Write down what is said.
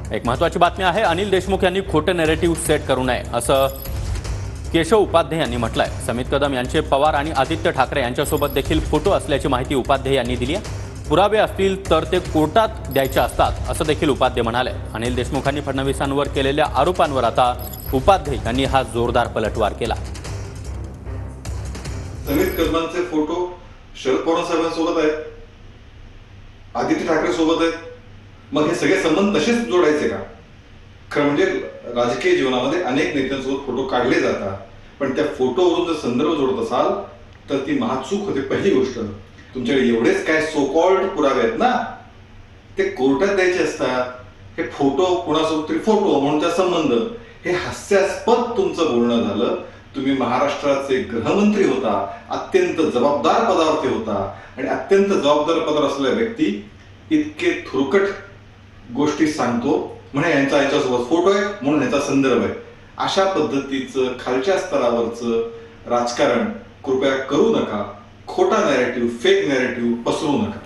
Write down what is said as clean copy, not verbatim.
एक महत्त्वाची बातमी आहे, अनिल देशमुख यांनी खोटं नॅरेटिव्ह सेट करू नये असं केशव उपाध्ये यांनी म्हटलंय। समित कदम यांचे पवार आणि आदित्य ठाकरे यांच्यासोबत देखील फोटो असल्याची माहिती उपाध्ये यांनी दिली आहे। पुरावे असतील तर ते कोर्टात द्यायचे असतात असं देखील उपाध्ये म्हणाले। अनिल देशमुखांनी फडणवीसांवर केलेल्या आरोपांवर आता उपाध्ये यांनी हा जोरदार पलटवार केला। समित कदमांचे फोटो शरद पवार साहेबांसोबत आहेत, आदित्य ठाकरे सोबत आहेत। मग हे सगळे संबंध तसेच जोडायचे का? खरं म्हणजे राजकीय जीवनामध्ये अनेक नेत्यांसोबत फोटो काढले जातात, पण त्या फोटोवरून जर संदर्भ जोडत असाल तर ती महाचूक होते। पहिली गोष्ट, तुमच्याकडे एवढेच काय सो कॉल्ड पुरावे आहेत ना, ते कोर्टात द्यायचे असतात। हे फोटो कोणासोबत तरी फोटो म्हणूनचा संबंध, हे हास्यास्पद तुमचं बोलणं झालं। तुम्ही महाराष्ट्राचे गृहमंत्री होता, अत्यंत जबाबदार पदावरती होता आणि अत्यंत जबाबदार पदावर असलेला व्यक्ती इतके थुरकट गोष्टी सांगतो म्हणजे यांच्यासोबत फोटो आहे म्हणून याचा संदर्भ आहे। अशा पद्धतीचं खालच्या स्तरावरचं राजकारण कृपया करू नका। खोटा नॅरेटिव्ह, फेक नॅरेटिव्ह पसरू नका।